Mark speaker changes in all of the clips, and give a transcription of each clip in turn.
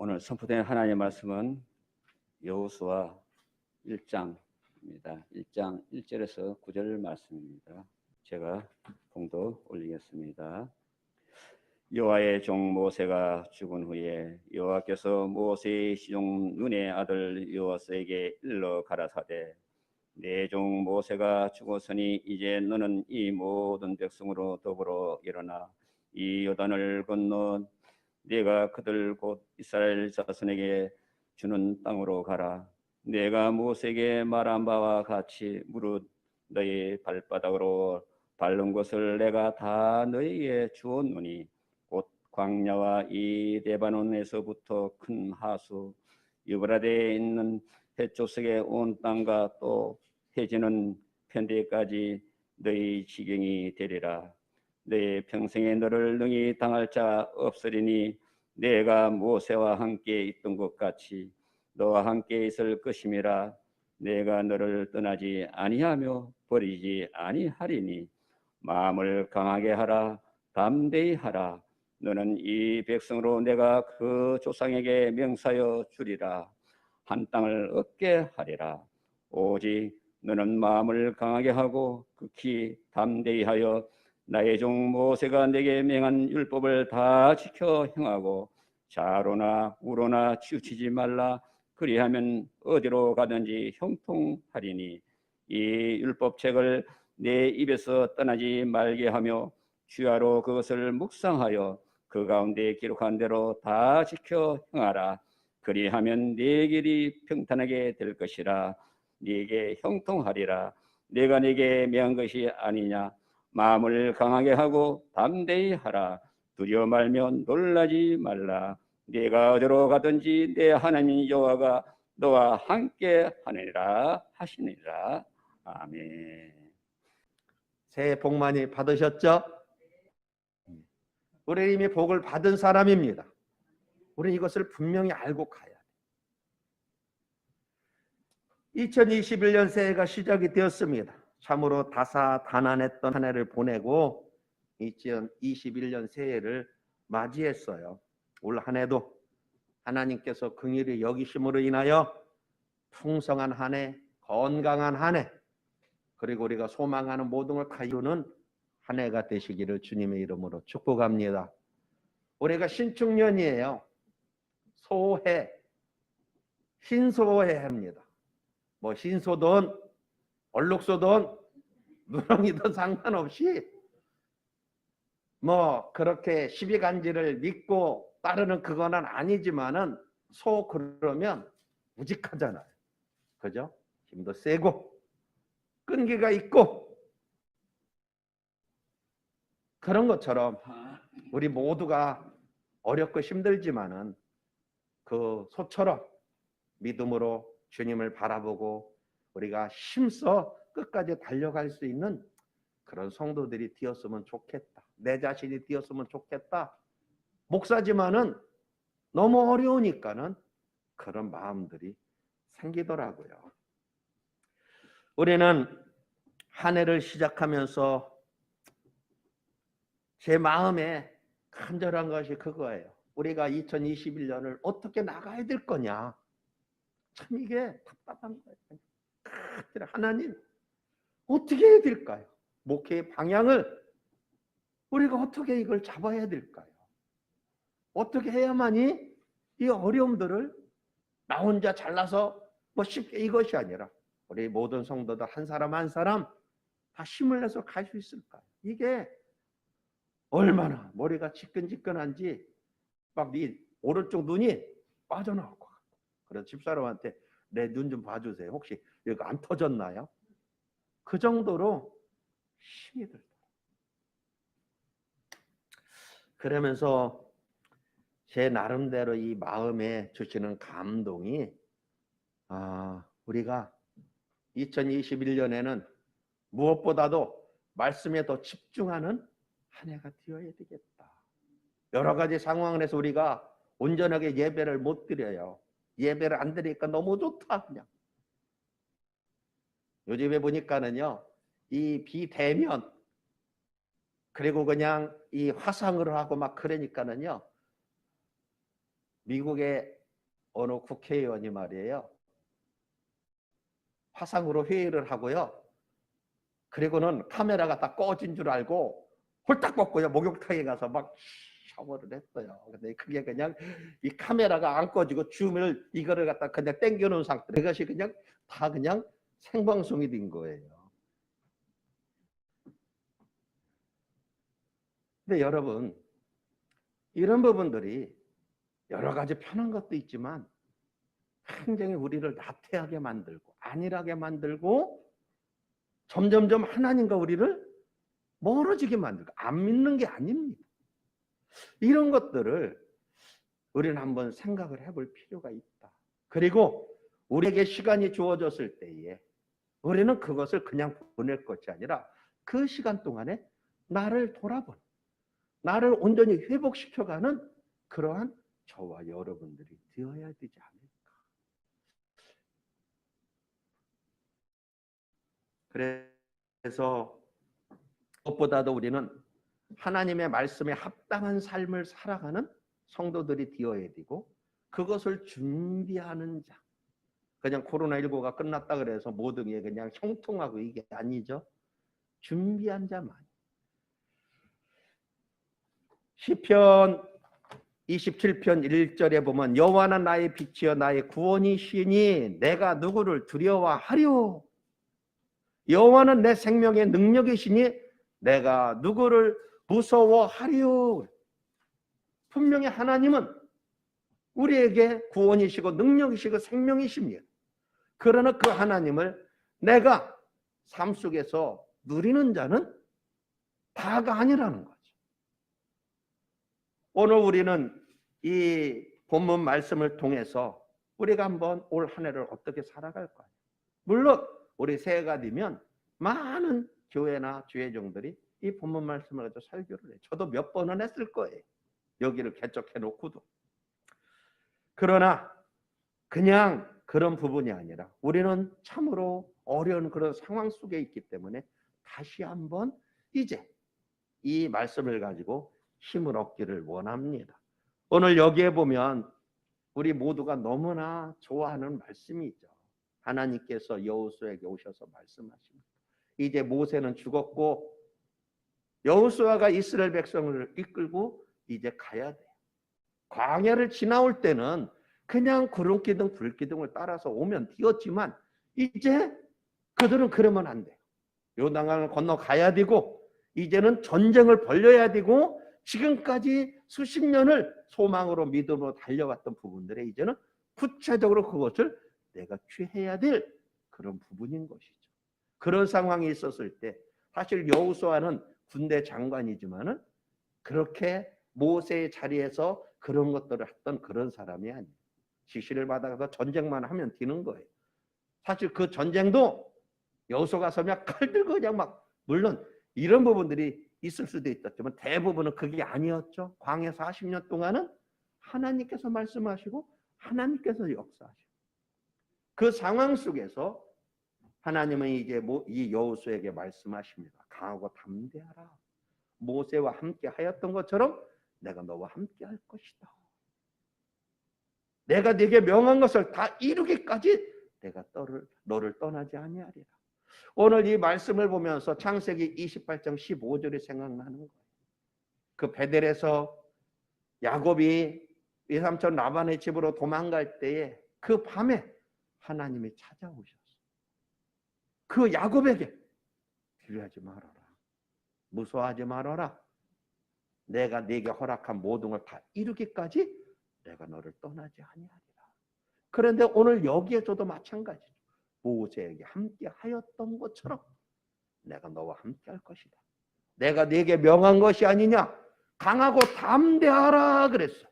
Speaker 1: 오늘 선포된 하나님의 말씀은 여호수아 1장입니다. 1장 1절에서 9절 말씀입니다. 제가 봉독 올리겠습니다. 여호와의 종 모세가 죽은 후에 여호와께서 모세의 시종 눈의 아들 여호수아에게 일러 가라사대 내 종 모세가 죽었으니 이제 너는 이 모든 백성으로 더불어 일어나 이 요단을 건너 네가 그들 곧 이스라엘 자손에게 주는 땅으로 가라. 내가 모세에게 말한 바와 같이 무릇 너희 발바닥으로 밟은 것을 내가 다 너희에게 주었노니 곧 광야와 이 레바논에서부터 큰 하수 유브라데에 있는 해초석의 온 땅과 또 해지는 편대까지 너희 지경이 되리라. 내 평생에 너를 능히 당할 자 없으리니 내가 모세와 함께 있던 것 같이 너와 함께 있을 것임이라. 내가 너를 떠나지 아니하며 버리지 아니하리니 마음을 강하게 하라. 담대히 하라. 너는 이 백성으로 내가 그 조상에게 명사여 주리라. 한 땅을 얻게 하리라. 오직 너는 마음을 강하게 하고 극히 담대히 하여 나의 종 모세가 내게 명한 율법을 다 지켜 행하고 좌로나 우로나 치우치지 말라. 그리하면 어디로 가든지 형통하리니 이 율법책을 내 입에서 떠나지 말게 하며 주야로 그것을 묵상하여 그 가운데 기록한 대로 다 지켜 행하라. 그리하면 네 길이 평탄하게 될 것이라. 네게 형통하리라. 내가 네게 명한 것이 아니냐. 마음을 강하게 하고 담대히 하라. 두려워 말며 놀라지 말라. 네가 어디로 가든지 내 하나님 여호와가 너와 함께 하느니라 하시니라. 아멘.
Speaker 2: 새해 복 많이 받으셨죠? 우리 이미 복을 받은 사람입니다. 우리 이것을 분명히 알고 가야 돼. 2021년 새해가 시작이 되었습니다. 참으로 다사다난했던 한 해를 보내고 2021년 새해를 맞이했어요. 올 한 해도 하나님께서 긍휼히 여기심으로 인하여 풍성한 한 해, 건강한 한 해, 그리고 우리가 소망하는 모든 걸 다 이루는 한 해가 되시기를 주님의 이름으로 축복합니다. 올해가 신축년이에요. 소해, 신소해입니다. 뭐 신소든 얼룩소든 누렁이든 상관없이 뭐 그렇게 시비간지를 믿고 따르는 그거는 아니지만은 소 그러면 우직하잖아요. 그죠? 힘도 세고 끈기가 있고 그런 것처럼 우리 모두가 어렵고 힘들지만은 그 소처럼 믿음으로 주님을 바라보고 우리가 힘써 끝까지 달려갈 수 있는 그런 성도들이 되었으면 좋겠다. 내 자신이 되었으면 좋겠다. 목사지만은 너무 어려우니까는 그런 마음들이 생기더라고요. 우리는 한 해를 시작하면서 제 마음에 간절한 것이 그거예요. 우리가 2021년을 어떻게 나가야 될 거냐. 참 이게 답답한 거예요. 하나님 어떻게 해야 될까요? 목회의 방향을 우리가 어떻게 이걸 잡아야 될까요? 어떻게 해야만이 이 어려움들을 나 혼자 잘나서 뭐 쉽게 이것이 아니라 우리 모든 성도들 한 사람 한 사람 다 힘을 내서 갈 수 있을까요? 이게 얼마나 머리가 지끈지끈한지 막 네 오른쪽 눈이 빠져나올 것 같아요. 그래서 집사람한테 내 눈 좀 봐주세요. 혹시 여기 안 터졌나요? 그 정도로 힘이 들더라고요. 그러면서 제 나름대로 이 마음에 주시는 감동이 우리가 2021년에는 무엇보다도 말씀에 더 집중하는 한 해가 되어야 되겠다. 여러 가지 상황에서 우리가 온전하게 예배를 못 드려요. 예배를 안 드리니까 너무 좋다 그냥. 요즘에 보니까는요. 이 비대면 그리고 그냥 이 화상으로 하고 막 그러니까는요. 미국의 어느 국회의원이 말이에요. 화상으로 회의를 하고요. 그리고는 카메라가 다 꺼진 줄 알고 홀딱 벗고요. 목욕탕에 가서 막 샤워를 했어요. 근데 그게 그냥 이 카메라가 안 꺼지고 줌을 이거를 갖다 그냥 당겨놓은 상태. 그것이 그냥 다 그냥 생방송이 된 거예요. 근데 여러분, 이런 부분들이 여러 가지 편한 것도 있지만 굉장히 우리를 나태하게 만들고 안일하게 만들고 점점점 하나님과 우리를 멀어지게 만들고 안 믿는 게 아닙니다. 이런 것들을 우리는 한번 생각을 해볼 필요가 있다. 그리고 우리에게 시간이 주어졌을 때에 우리는 그것을 그냥 보낼 것이 아니라 그 시간 동안에 나를 돌아보는, 나를 온전히 회복시켜가는 그러한 저와 여러분들이 되어야 되지 않을까. 그래서 무엇보다도 우리는 하나님의 말씀에 합당한 삶을 살아가는 성도들이 되어야 되고 그것을 준비하는 자. 그냥 코로나19가 끝났다 그래서 모든 게 그냥 형통하고 이게 아니죠. 준비한 자만. 시편 27편 1절에 보면 여호와는 나의 빛이여 나의 구원이시니 내가 누구를 두려워하리요. 여호와는 내 생명의 능력이시니 내가 누구를 무서워하리요. 분명히 하나님은 우리에게 구원이시고 능력이시고 생명이십니다. 그러나 그 하나님을 내가 삶 속에서 누리는 자는 다가 아니라는 거죠. 오늘 우리는 이 본문 말씀을 통해서 우리가 한번 올 한 해를 어떻게 살아갈까요? 물론 우리 새해가 되면 많은 교회나 주회종들이 이 본문 말씀을 가지고 설교를 해요. 저도 몇 번은 했을 거예요. 여기를 개척해 놓고도. 그러나 그냥 그런 부분이 아니라 우리는 참으로 어려운 그런 상황 속에 있기 때문에 다시 한번 이제 이 말씀을 가지고 힘을 얻기를 원합니다. 오늘 여기에 보면 우리 모두가 너무나 좋아하는 말씀이 있죠. 하나님께서 여호수아에게 오셔서 말씀하십니다. 이제 모세는 죽었고 여호수아가 이스라엘 백성을 이끌고 이제 가야 돼요. 광야를 지나올 때는 그냥 구름기둥 불기둥을 따라서 오면 되었지만 이제 그들은 그러면 안 돼요. 요단강을 건너가야 되고 이제는 전쟁을 벌여야 되고 지금까지 수십 년을 소망으로 믿음으로 달려왔던 부분들에 이제는 구체적으로 그것을 내가 취해야 될 그런 부분인 것이죠. 그런 상황이 있었을 때 사실 여호수아는 군대 장관이지만은 그렇게 모세의 자리에서 그런 것들을 했던 그런 사람이 아니에요. 지시를 받아서 전쟁만 하면 되는 거예요. 사실 그 전쟁도 여호수아가 서면 칼 들고 그냥 막 물론 이런 부분들이 있을 수도 있었지만 대부분은 그게 아니었죠. 광야 40년 동안은 하나님께서 말씀하시고 하나님께서 역사하시고 그 상황 속에서 하나님은 이제 이 여호수아에게 말씀하십니다. 강하고 담대하라. 모세와 함께 하였던 것처럼 내가 너와 함께 할 것이다. 내가 네게 명한 것을 다 이루기까지 내가 너를 떠나지 아니하리라. 오늘 이 말씀을 보면서 창세기 28장 15절이 생각나는 거예요. 그 베델에서 야곱이 외삼촌 라반의 집으로 도망갈 때에 그 밤에 하나님이 찾아오셨어요. 그 야곱에게 두려워하지 말아라. 무서워하지 말아라. 내가 네게 허락한 모든 걸 다 이루기까지 내가 너를 떠나지 아니하리라. 그런데 오늘 여기에서도 마찬가지죠. 모세에게 함께 하였던 것처럼 내가 너와 함께 할 것이다. 내가 네게 명한 것이 아니냐. 강하고 담대하라 그랬어.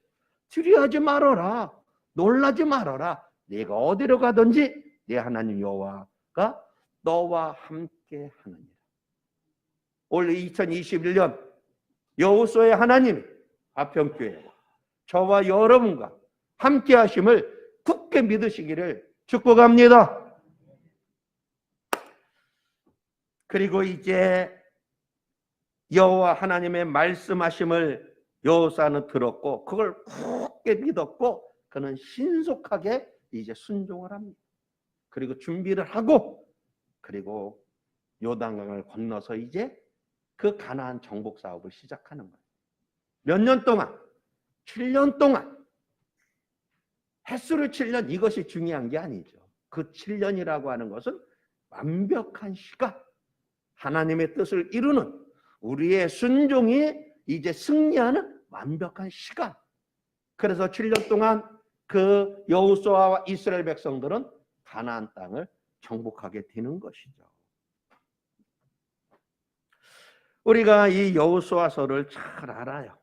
Speaker 2: 두려워하지 말아라. 놀라지 말아라. 네가 어디로 가든지 네 하나님 여호와가 너와 함께 하느니라. 올 2021년 여호수아의 하나님 화평교회와 저와 여러분과 함께 하심을 굳게 믿으시기를 축복합니다. 그리고 이제 여호와 하나님의 말씀하심을 여호수아는 들었고 그걸 굳게 믿었고 그는 신속하게 이제 순종을 합니다. 그리고 준비를 하고 그리고 요단강을 건너서 이제 그 가나안 정복 사업을 시작하는 거예요. 몇 년 동안? 7년 동안. 횟수를 7년 이것이 중요한 게 아니죠. 그 7년이라고 하는 것은 완벽한 시간, 하나님의 뜻을 이루는 우리의 순종이 이제 승리하는 완벽한 시간. 그래서 7년 동안 그 여호수아와 이스라엘 백성들은 가나안 땅을 정복하게 되는 것이죠. 우리가 이 여호수아서를 잘 알아요.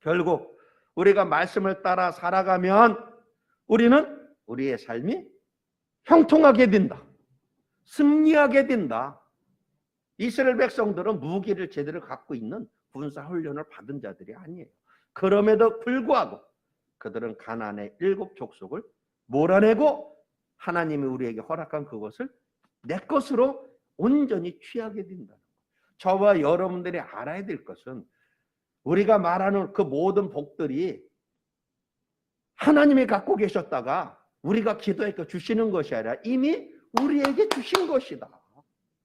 Speaker 2: 결국 우리가 말씀을 따라 살아가면 우리는 우리의 삶이 형통하게 된다. 승리하게 된다. 이스라엘 백성들은 무기를 제대로 갖고 있는 군사 훈련을 받은 자들이 아니에요. 그럼에도 불구하고 그들은 가나안의 7 족속을 몰아내고 하나님이 우리에게 허락한 그것을 내 것으로 온전히 취하게 된다. 저와 여러분들이 알아야 될 것은 우리가 말하는 그 모든 복들이 하나님이 갖고 계셨다가 우리가 기도해서 주시는 것이 아니라 이미 우리에게 주신 것이다.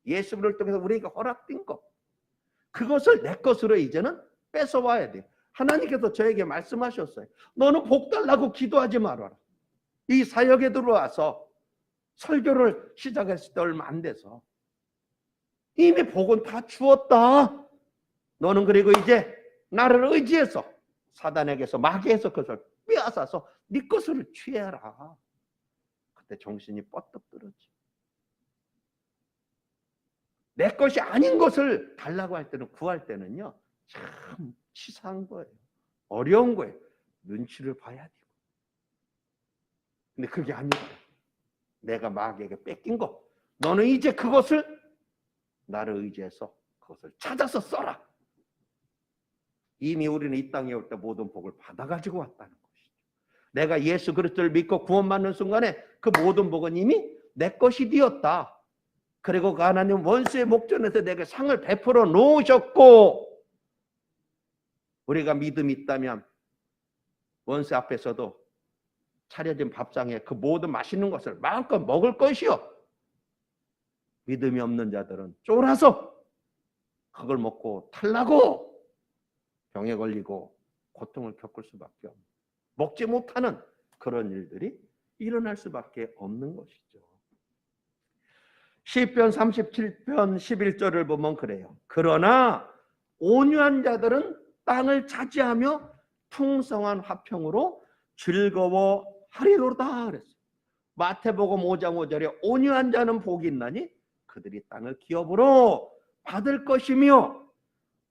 Speaker 2: 예수를 통해서 우리에게 허락된 것. 그것을 내 것으로 이제는 뺏어와야 돼. 하나님께서 저에게 말씀하셨어요. 너는 복 달라고 기도하지 말아라. 이 사역에 들어와서 설교를 시작했을 때 얼마 안 돼서 이미 복은 다 주었다. 너는 그리고 이제 나를 의지해서 사단에게서 마귀에서 그것을 빼앗아서 네 것을 취해라. 그때 정신이 뻗떡 들었지. 내 것이 아닌 것을 달라고 할 때는 구할 때는요 참 치사한 거예요. 어려운 거예요. 눈치를 봐야 돼요. 근데 그게 아니라 내가 마귀에게 뺏긴 거 너는 이제 그것을 나를 의지해서 그것을 찾아서 써라. 이미 우리는 이 땅에 올 때 모든 복을 받아가지고 왔다는 것이죠. 내가 예수 그리스도를 믿고 구원받는 순간에 그 모든 복은 이미 내 것이 되었다. 그리고 그 하나님 원수의 목전에서 내게 상을 베풀어 놓으셨고 우리가 믿음이 있다면 원수 앞에서도 차려진 밥상에 그 모든 맛있는 것을 마음껏 먹을 것이요. 믿음이 없는 자들은 쫄아서 그걸 먹고 탈나고 병에 걸리고 고통을 겪을 수밖에 없는 먹지 못하는 그런 일들이 일어날 수밖에 없는 것이죠. 시편 37편 11절을 보면 그래요. 그러나 온유한 자들은 땅을 차지하며 풍성한 화평으로 즐거워하리로다 그랬어요. 마태복음 5장 5절에 온유한 자는 복이 있나니 그들이 땅을 기업으로 받을 것이며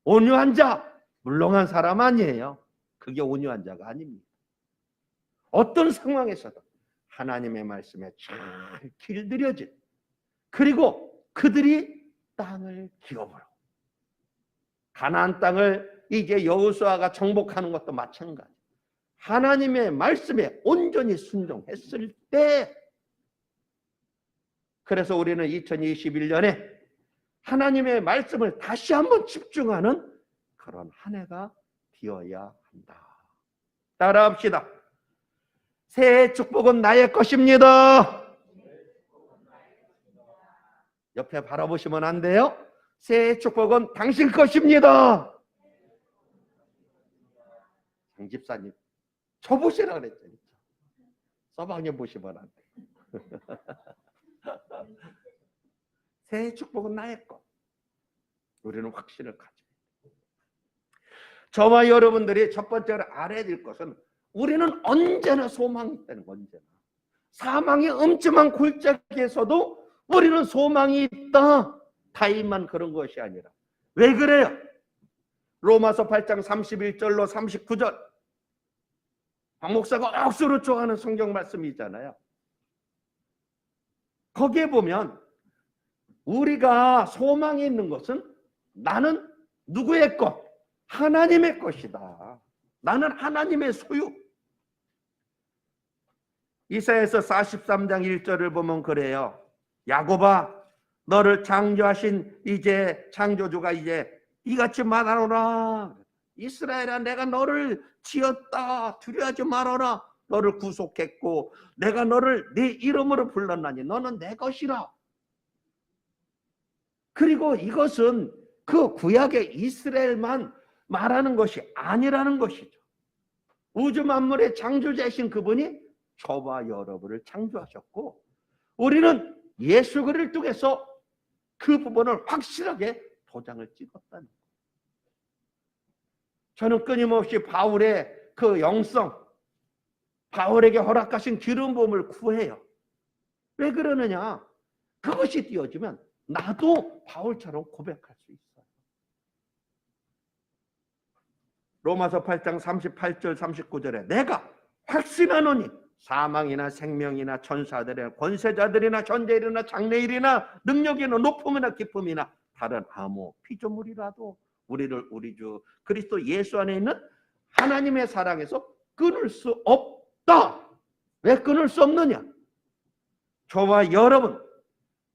Speaker 2: 온유한 자 물렁한 사람 아니에요. 그게 온유한 자가 아닙니다. 어떤 상황에서도 하나님의 말씀에 잘 길들여진 그리고 그들이 땅을 기업으로 가나안 땅을 이제 여호수아가 정복하는 것도 마찬가지. 하나님의 말씀에 온전히 순종했을 때 그래서 우리는 2021년에 하나님의 말씀을 다시 한번 집중하는 그런 한 해가 되어야 한다. 따라합시다. 새해 축복은 나의 것입니다. 옆에 바라보시면 안 돼요. 새해 축복은 당신 것입니다. 장 집사님 쳐보시라 그랬죠. 서방님 보시면 안 돼요. 새해 축복은 나의 것. 우리는 확신을 가져요. 저와 여러분들이 첫 번째로 알아야 될 것은 우리는 언제나 소망이 있다는 거. 언제나 사망의 음침한 골짜기에서도 우리는 소망이 있다. 타인만 그런 것이 아니라. 왜 그래요? 로마서 8장 31절로 39절 박 목사가 억수로 좋아하는 성경 말씀이잖아요. 거기에 보면 우리가 소망이 있는 것은 나는 누구의 것? 하나님의 것이다. 나는 하나님의 소유. 이사야서 43장 1절을 보면 그래요. 야곱아 너를 창조하신 이제 창조주가 이제 이같이 말하노라. 이스라엘아, 내가 너를 지었다. 두려워하지 말아라. 너를 구속했고 내가 너를 네 이름으로 불렀나니 너는 내 것이라. 그리고 이것은 그 구약의 이스라엘만 말하는 것이 아니라는 것이죠. 우주 만물의 창조자이신 그분이 저와 여러분을 창조하셨고 우리는 예수 그리스도를 통해서 그 부분을 확실하게 도장을 찍었다는 거예요. 저는 끊임없이 바울의 그 영성, 바울에게 허락하신 기름 부음을 구해요. 왜 그러느냐? 그것이 띄어지면 나도 바울처럼 고백할 수 있어요. 로마서 8장 38절 39절에 내가 확신하노니 사망이나 생명이나 천사들이나 권세자들이나 현재일이나 장래일이나 능력이나 높음이나 기쁨이나 다른 아무 피조물이라도 우리를 우리 주 그리스도 예수 안에 있는 하나님의 사랑에서 끊을 수 없다. 왜 끊을 수 없느냐? 저와 여러분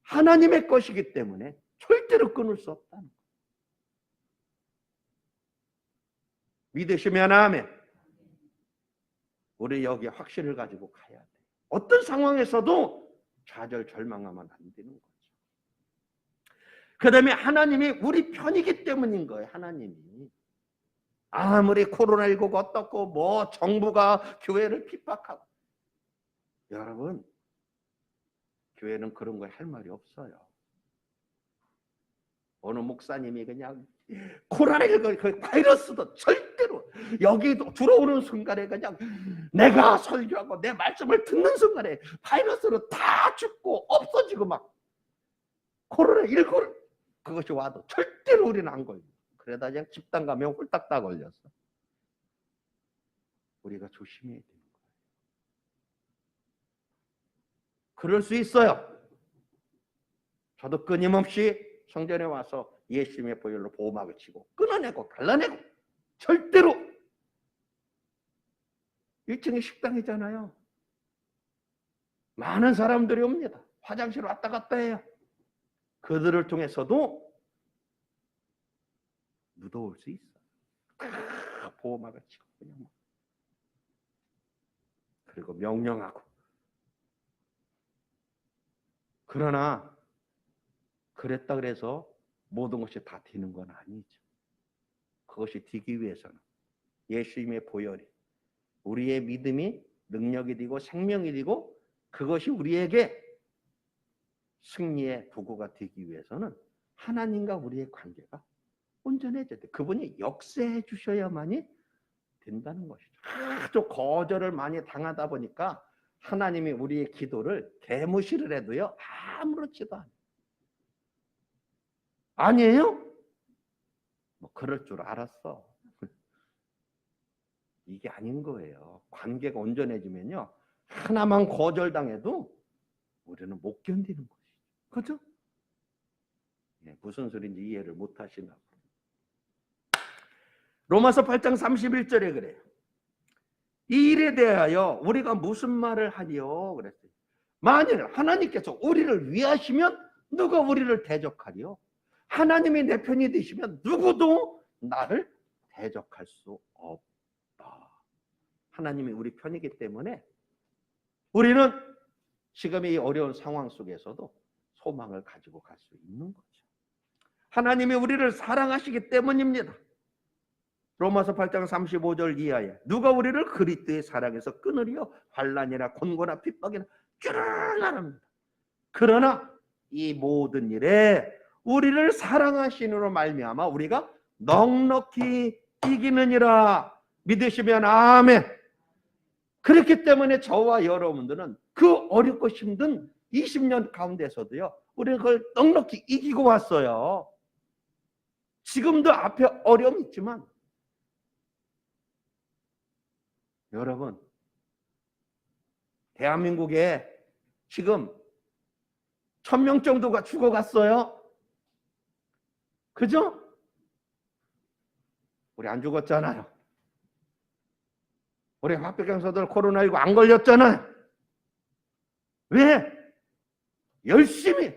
Speaker 2: 하나님의 것이기 때문에 절대로 끊을 수 없다는 거예요. 믿으시면 아멘. 우리 여기에 확신을 가지고 가야 돼. 어떤 상황에서도 좌절 절망하면 안 되는 거죠. 그 다음에 하나님이 우리 편이기 때문인 거예요. 하나님이 아무리 코로나19가 어떻고 뭐 정부가 교회를 핍박하고, 여러분 교회는 그런 거 할 말이 없어요. 어느 목사님이 그냥 코로나19 그 바이러스도 절대로 여기도 들어오는 순간에 그냥 내가 설교하고 내 말씀을 듣는 순간에 바이러스로 다 죽고 없어지고 막 코로나19 그것이 와도 절대로 우리는 안 걸려. 그러다 그냥 집단 감염 홀딱 다 걸렸어. 우리가 조심해야 되는 거예요. 그럴 수 있어요. 저도 끊임없이 성전에 와서 예수님의 보혈로 보호막을 치고 끊어내고 갈라내고 절대로 1층이 식당이잖아요. 많은 사람들이 옵니다. 화장실 왔다 갔다 해요. 그들을 통해서도 무더울 수 있어. 보호막을 치고 그냥 그리고 명령하고. 그러나 그랬다 그래서 모든 것이 다 되는 건 아니죠. 그것이 되기 위해서는 예수님의 보혈이 우리의 믿음이 능력이 되고 생명이 되고 그것이 우리에게 승리의 도구가 되기 위해서는 하나님과 우리의 관계가 온전해져야 돼. 그분이 역사해 주셔야만이 된다는 것이죠. 아주 거절을 많이 당하다 보니까 하나님이 우리의 기도를 개무시를 해도요 아무렇지도 않아요. 아니에요? 뭐 그럴 줄 알았어. 이게 아닌 거예요. 관계가 온전해지면요 하나만 거절당해도 우리는 못 견디는 것이죠. 그렇죠? 네, 무슨 소리인지 이해를 못 하시나 봐요. 로마서 8장 31절에 그래요. 이 일에 대하여 우리가 무슨 말을 하리요? 그랬어요. 만일 하나님께서 우리를 위하시면 누가 우리를 대적하리요? 하나님이 내 편이 되시면 누구도 나를 대적할 수 없다. 하나님이 우리 편이기 때문에 우리는 지금 이 어려운 상황 속에서도 소망을 가지고 갈 수 있는 거죠. 하나님이 우리를 사랑하시기 때문입니다. 로마서 8장 35절 이하에 누가 우리를 그리스도의 사랑에서 끊으리요? 환난이나 곤고나 핍박이나 주를 나릅니다. 그러나 이 모든 일에 우리를 사랑하시느로 말미암아 우리가 넉넉히 이기느니라. 믿으시면 아멘. 그렇기 때문에 저와 여러분들은 그 어렵고 힘든 20년 가운데서도요 우리는 그걸 넉넉히 이기고 왔어요. 지금도 앞에 어려움이 있지만 여러분 대한민국에 지금 1000명 정도가 죽어갔어요. 그죠? 우리 안 죽었잖아요. 우리 화평교사들 코로나19 안 걸렸잖아요. 왜? 열심히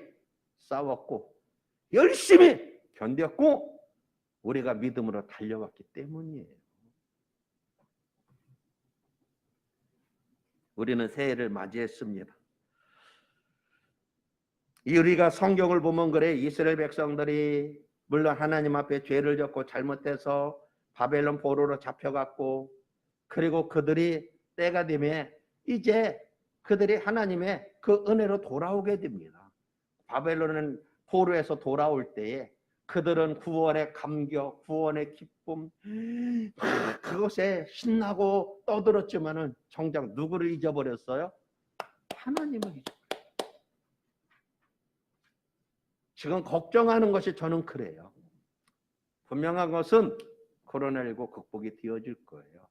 Speaker 2: 싸웠고 열심히 견뎠고 우리가 믿음으로 달려왔기 때문이에요. 우리는 새해를 맞이했습니다. 우리가 성경을 보면 그래, 이스라엘 백성들이 물론 하나님 앞에 죄를 졌고 잘못해서 바벨론 포로로 잡혀갔고, 그리고 그들이 때가 되면 이제 그들이 하나님의 그 은혜로 돌아오게 됩니다. 바벨론은 포로에서 돌아올 때에 그들은 구원의 감격, 구원의 기쁨, 그것에 신나고 떠들었지만은 정작 누구를 잊어버렸어요? 하나님을 잊어버렸어요. 지금 걱정하는 것이 저는 그래요. 분명한 것은 코로나19 극복이 되어질 거예요.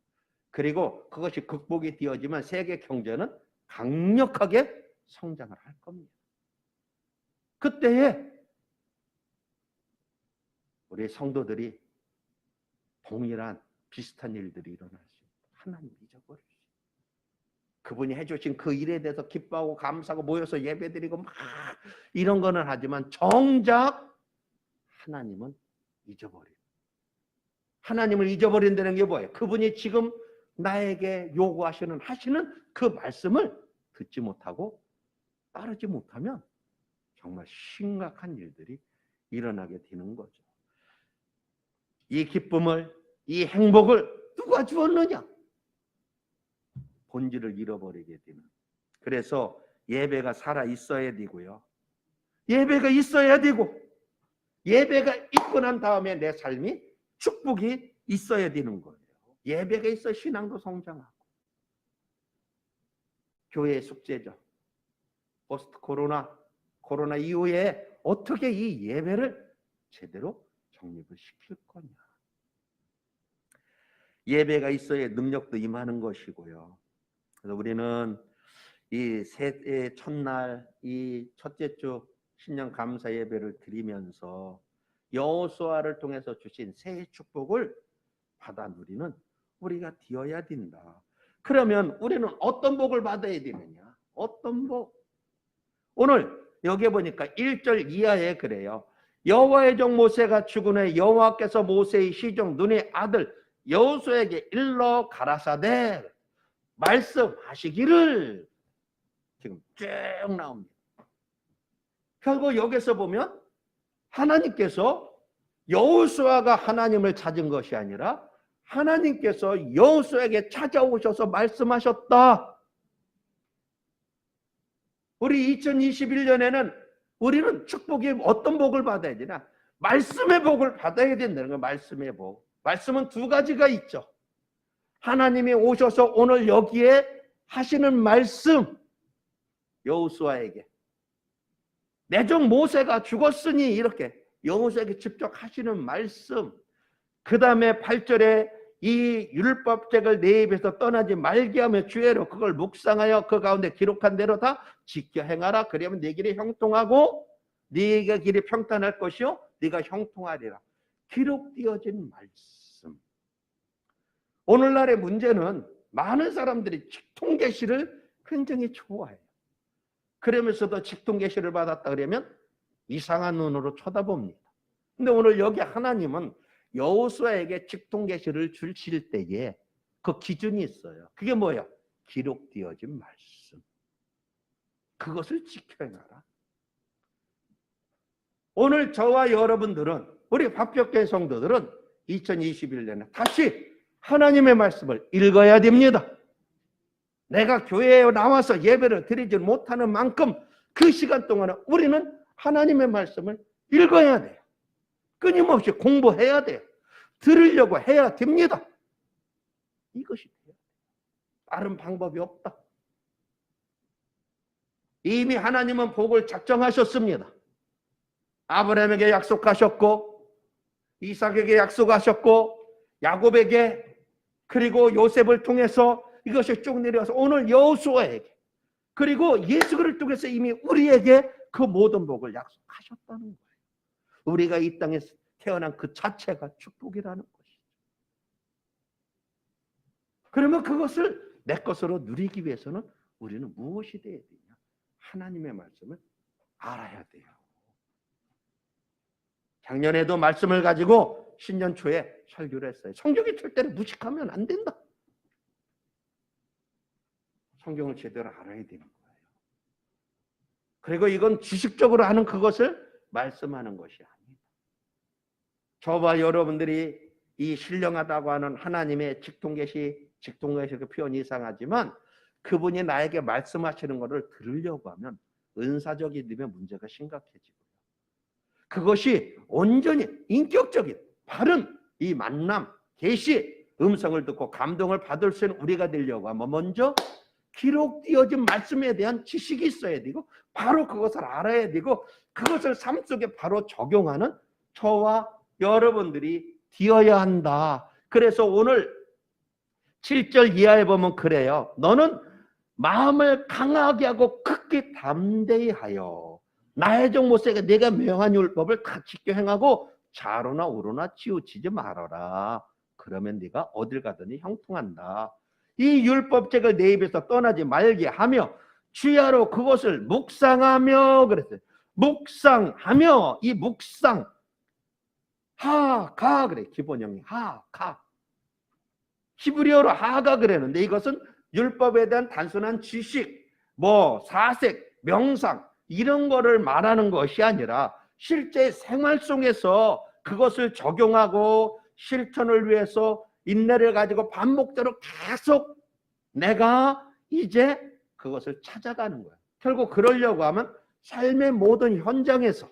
Speaker 2: 그리고 그것이 극복이 되어지면 세계 경제는 강력하게 성장을 할 겁니다. 그때에 우리 성도들이 동일한 비슷한 일들이 일어날 수 있다. 하나님 잊어버릴 수 있다. 그분이 해주신 그 일에 대해서 기뻐하고 감사하고 모여서 예배드리고 막 이런 거는 하지만 정작 하나님은 잊어버린다. 하나님을 잊어버린다는 게 뭐예요? 그분이 지금 나에게 요구하시는 하시는 그 말씀을 듣지 못하고 따르지 못하면 정말 심각한 일들이 일어나게 되는 거죠. 이 기쁨을, 이 행복을 누가 주었느냐? 본질을 잃어버리게 되는. 그래서 예배가 살아 있어야 되고요. 예배가 있어야 되고, 예배가 있고 난 다음에 내 삶이 축복이 있어야 되는 거예요. 예배가 있어 신앙도 성장하고. 교회의 숙제죠. 포스트 코로나 이후에 어떻게 이 예배를 제대로 정립을 시킬 거냐. 예배가 있어야 능력도 임하는 것이고요. 그래서 우리는 이 새해 첫날, 이 첫째 주 신년 감사 예배를 드리면서 여호수아를 통해서 주신 새해 축복을 받아 누리는 우리가 되어야 된다. 그러면 우리는 어떤 복을 받아야 되느냐? 어떤 복? 오늘 여기 보니까 1절 이하에 그래요. 여호와의 종 모세가 죽은 후에 여호와께서 모세의 시종 눈의 아들 여호수아에게 일러 가라사대 말씀하시기를, 지금 쭉 나옵니다. 결국 여기서 보면 하나님께서 여호수아가 하나님을 찾은 것이 아니라 하나님께서 여호수아에게 찾아오셔서 말씀하셨다. 우리 2021년에는 우리는 축복이 어떤 복을 받아야 되나? 말씀의 복을 받아야 된다는 거예요. 말씀의 복. 말씀은 두 가지가 있죠. 하나님이 오셔서 오늘 여기에 하시는 말씀, 여호수아에게 내 종 모세가 죽었으니 이렇게 여호수아에게 직접 하시는 말씀, 그 다음에 8절에 이 율법책을 내 입에서 떠나지 말게 하며 주의로 그걸 묵상하여 그 가운데 기록한 대로 다 지켜 행하라. 그러면 네 길이 형통하고 네가 길이 평탄할 것이요 네가 형통하리라. 기록되어진 말씀. 오늘날의 문제는 많은 사람들이 직통계시를 굉장히 좋아해요. 그러면서도 직통계시를 받았다 그러면 이상한 눈으로 쳐다봅니다. 근데 오늘 여기 하나님은 여호수아에게 직통계시를 주실 때에 그 기준이 있어요. 그게 뭐예요? 기록되어진 말씀. 그것을 지켜 행하라. 오늘 저와 여러분들은, 우리 화평교회 성도들은 2021년에 다시 하나님의 말씀을 읽어야 됩니다. 내가 교회에 나와서 예배를 드리지 못하는 만큼 그 시간 동안에 우리는 하나님의 말씀을 읽어야 돼요. 끊임없이 공부해야 돼요. 들으려고 해야 됩니다. 이것이 돼요. 다른 방법이 없다. 이미 하나님은 복을 작정하셨습니다. 아브라함에게 약속하셨고, 이삭에게 약속하셨고, 야곱에게, 그리고 요셉을 통해서 이것이 쭉 내려와서 오늘 여호수아에게, 그리고 예수를 통해서 이미 우리에게 그 모든 복을 약속하셨다는 거예요. 우리가 이 땅에 태어난 그 자체가 축복이라는 것이죠. 그러면 그것을 내 것으로 누리기 위해서는 우리는 무엇이 되어야 되냐? 하나님의 말씀을 알아야 돼요. 작년에도 말씀을 가지고 신년 초에 설교를 했어요. 성경이 절대로 무식하면 안 된다. 성경을 제대로 알아야 되는 거예요. 그리고 이건 지식적으로 하는 그것을 말씀하는 것이 아닙니다. 저와 여러분들이 이 신령하다고 하는 하나님의 직통계시 그 표현이 이상하지만 그분이 나에게 말씀하시는 것을 들으려고 하면 은사적인 님의 문제가 심각해지고요. 그것이 온전히 인격적인 바른 이 만남, 계시, 음성을 듣고 감동을 받을 수 있는 우리가 되려고 하면 먼저 기록되어진 말씀에 대한 지식이 있어야 되고 바로 그것을 알아야 되고 그것을 삶 속에 바로 적용하는 저와 여러분들이 되어야 한다. 그래서 오늘 7절 이하에 보면 그래요. 너는 마음을 강하게 하고 크게 담대히 하여 나의 종 모세에게 내가 명한 율법을 다 지켜 행하고 좌로나 우로나 치우치지 말아라. 그러면 네가 어딜 가든지 형통한다. 이 율법책을 내 입에서 떠나지 말게 하며 주야로 그것을 묵상하며 그랬어요. 묵상하며 이 묵상 하가 그래. 기본형이 하가 히브리어로 하가 그랬는데 이것은 율법에 대한 단순한 지식, 사색, 명상 이런 거를 말하는 것이 아니라 실제 생활 속에서 그것을 적용하고 실천을 위해서 인내를 가지고 반복적으로 계속 내가 이제 그것을 찾아가는 거야. 결국 그러려고 하면 삶의 모든 현장에서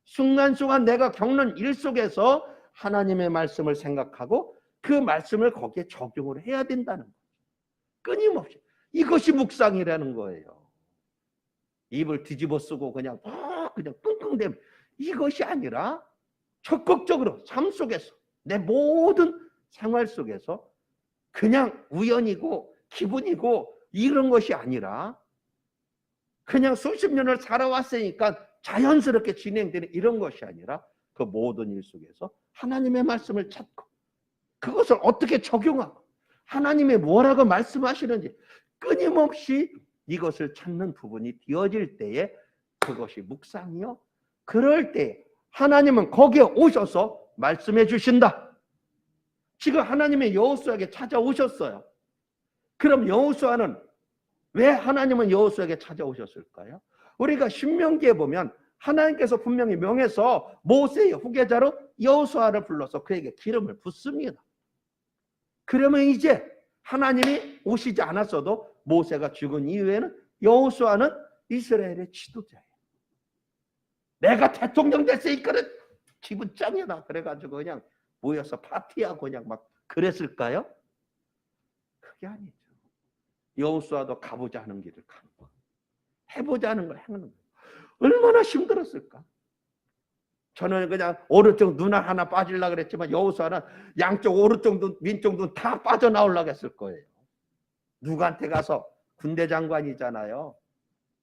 Speaker 2: 순간순간 내가 겪는 일 속에서 하나님의 말씀을 생각하고 그 말씀을 거기에 적용을 해야 된다는 거예요. 끊임없이. 이것이 묵상이라는 거예요. 입을 뒤집어 쓰고 그냥 끙끙대면 이것이 아니라 적극적으로 삶 속에서 내 모든 생활 속에서 그냥 우연이고 기분이고 이런 것이 아니라 그냥 수십 년을 살아왔으니까 자연스럽게 진행되는 이런 것이 아니라 그 모든 일 속에서 하나님의 말씀을 찾고 그것을 어떻게 적용하고 하나님의 뭐라고 말씀하시는지 끊임없이 이것을 찾는 부분이 되어질 때에 그것이 묵상이요. 그럴 때 하나님은 거기에 오셔서 말씀해 주신다. 지금 하나님의 여호수아에게 찾아오셨어요. 그럼 여호수아는 왜 하나님은 여호수아에게 찾아오셨을까요? 우리가 신명기에 보면 하나님께서 분명히 명해서 모세의 후계자로 여호수아를 불러서 그에게 기름을 붓습니다. 그러면 이제 하나님이 오시지 않았어도 모세가 죽은 이후에는 여호수아는 이스라엘의 지도자예요. 내가 대통령 됐으니까 기분 짱이다. 그래가지고 그냥 모여서 파티하고 그냥 막 그랬을까요? 그게 아니죠. 여호수아도 가보자 하는 길을 간 거. 해보자 하는 걸 행하는 거예요. 얼마나 힘들었을까? 저는 그냥 오른쪽 눈 하나 빠지려고 그랬지만 여호수아는 양쪽 오른쪽 눈, 왼쪽 눈 다 빠져나오려고 했을 거예요. 누구한테 가서 군대 장관이잖아요.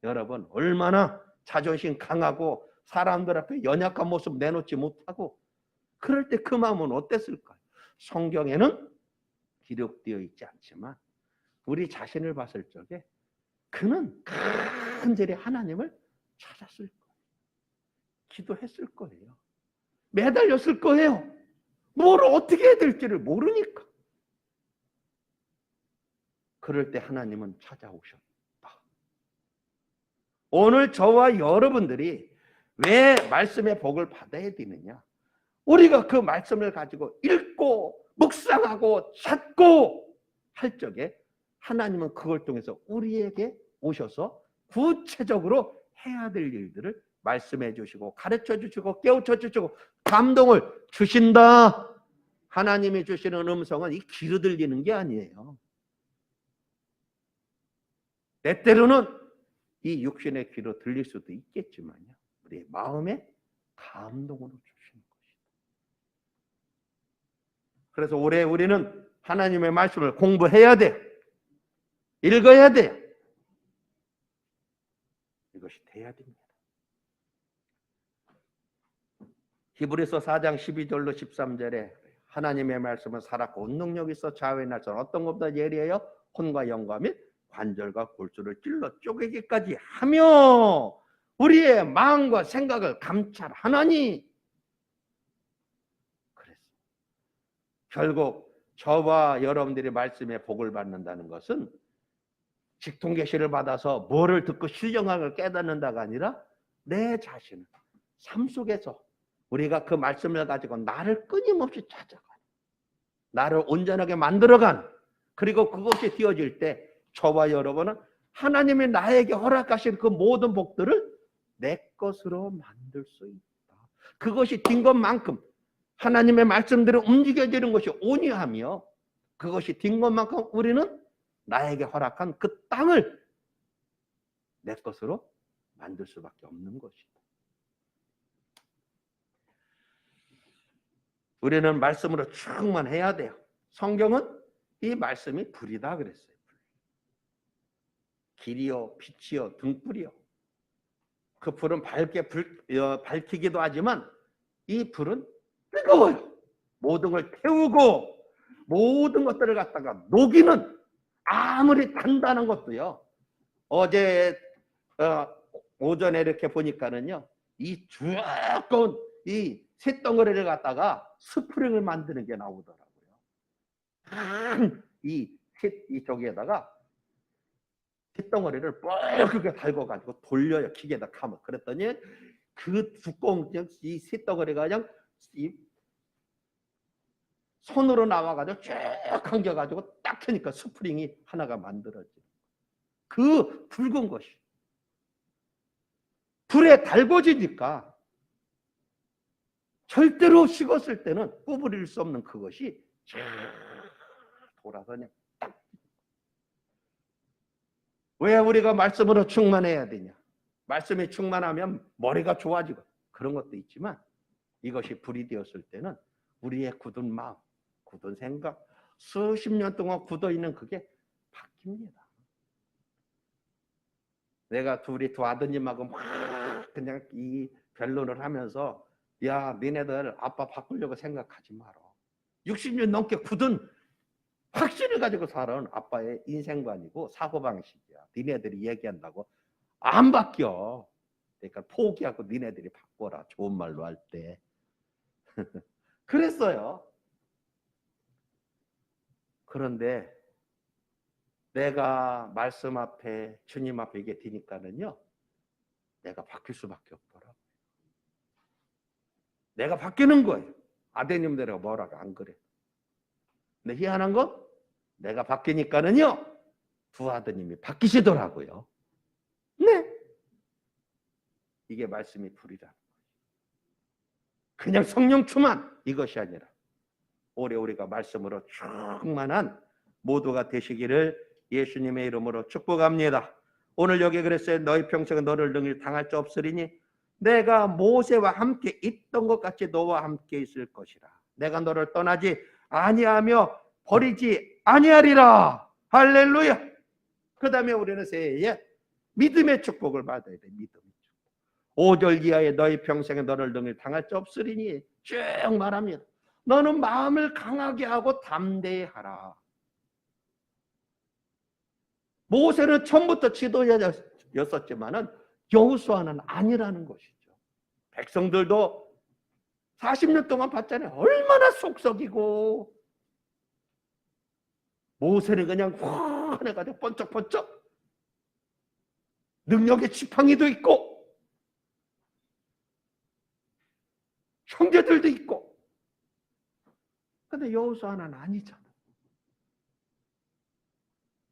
Speaker 2: 여러분 얼마나 자존심 강하고 사람들 앞에 연약한 모습 내놓지 못하고 그럴 때 그 마음은 어땠을까요? 성경에는 기록되어 있지 않지만 우리 자신을 봤을 적에 그는 간절히 하나님을 찾았을 거예요. 기도했을 거예요. 매달렸을 거예요. 뭘 어떻게 해야 될지를 모르니까. 그럴 때 하나님은 찾아오셨다. 오늘 저와 여러분들이 왜 말씀의 복을 받아야 되느냐? 우리가 그 말씀을 가지고 읽고 묵상하고 찾고 할 적에 하나님은 그걸 통해서 우리에게 오셔서 구체적으로 해야 될 일들을 말씀해 주시고 가르쳐 주시고 깨우쳐 주시고 감동을 주신다. 하나님이 주시는 음성은 이 귀로 들리는 게 아니에요. 때때로는 이 육신의 귀로 들릴 수도 있겠지만요. 우리의 마음의 감동으로 주시는 것이다. 그래서 올해 우리는 하나님의 말씀을 공부해야 돼. 읽어야 돼. 이것이 돼야 됩니다. 히브리서 4장 12절로 13절에 하나님의 말씀은 살았고 능력 있어 좌우의 날선 어떤 것보다 예리해요? 혼과 영과 및 관절과 골수를 찔러 쪼개기까지 하며 우리의 마음과 생각을 감찰하나니 결국 저와 여러분들이 말씀에 복을 받는다는 것은 직통 계시를 받아서 뭐를 듣고 신령함을 깨닫는다가 아니라 내 자신을 삶 속에서 우리가 그 말씀을 가지고 나를 끊임없이 찾아가는, 나를 온전하게 만들어간, 그리고 그것이 되어질 때 저와 여러분은 하나님이 나에게 허락하신 그 모든 복들을 내 것으로 만들 수 있다. 그것이 된 것만큼 하나님의 말씀대로 움직여지는 것이 온유하며, 그것이 된 것만큼 우리는 나에게 허락한 그 땅을 내 것으로 만들 수밖에 없는 것이다. 우리는 말씀으로 충만해야 돼요. 성경은 이 말씀이 불이다 그랬어요. 길이요 빛이요 등불이요. 그 불은 밝히기도 하지만 이 불은 뜨거워요. 모든 걸 태우고 모든 것들을 갖다가 녹이는, 아무리 단단한 것도요. 어제 오전에 이렇게 보니까는요, 이 두꺼운 이 쇳덩어리를 갖다가 스프링을 만드는 게 나오더라고요. 이 저기에다가 쇳덩어리를 뻘겋게 달궈가지고 돌려요. 기계에다 감아. 그랬더니 그 두꺼운 이 쇳덩어리가 그냥 이 손으로 나와가지고 쭉 감겨가지고 딱 켜니까 스프링이 하나가 만들어져요. 그 붉은 것이 불에 달궈지니까 절대로 식었을 때는 구부릴 수 없는 그것이 쫙 돌아서 그냥 딱. 왜 우리가 말씀으로 충만해야 되냐? 말씀이 충만하면 머리가 좋아지고 그런 것도 있지만, 이것이 불이 되었을 때는 우리의 굳은 마음, 굳은 생각, 수십 년 동안 굳어있는 그게 바뀝니다. 내가 우리 두 아드님하고 막 그냥 이 변론을 하면서, 야, 니네들 아빠 바꾸려고 생각하지 마라. 60년 넘게 굳은 확신을 가지고 살아온 아빠의 인생관이고 사고방식이야. 니네들이 얘기한다고 안 바뀌어. 그러니까 포기하고 니네들이 바꿔라. 좋은 말로 할 때. 그랬어요. 그런데 내가 말씀 앞에, 주님 앞에 이게 되니까는요, 내가 바뀔 수밖에 없더라고요. 내가 바뀌는 거예요. 아드님들이 뭐라고 안 그래. 근데 희한한 건 내가 바뀌니까는요, 두 아드님이 바뀌시더라고요. 네. 이게 말씀이 불이라는 거예요. 그냥 성령 충만 이것이 아니라 올해 우리가 말씀으로 충만한 모두가 되시기를 예수님의 이름으로 축복합니다. 오늘 여기 그랬어요. 너희 평생은 너를 능히 당할 자 없으리니 내가 모세와 함께 있던 것 같이 너와 함께 있을 것이라. 내가 너를 떠나지 아니하며 버리지 아니하리라. 할렐루야. 그 다음에 우리는 새해에 믿음의 축복을 받아야 돼. 믿음의 축복. 5절 이하에 너희 평생에 너를 능히 당할 자 없으리니 쭉 말합니다. 너는 마음을 강하게 하고 담대하라. 모세는 처음부터 지도자였었지만은 여호수아는 아니라는 것이죠. 백성들도 40년 동안 봤잖아요. 얼마나 속썩이고, 모세는 그냥 환해가지고 번쩍번쩍 능력의 지팡이도 있고 형제들도 있고. 근데 여호수아는 아니잖아.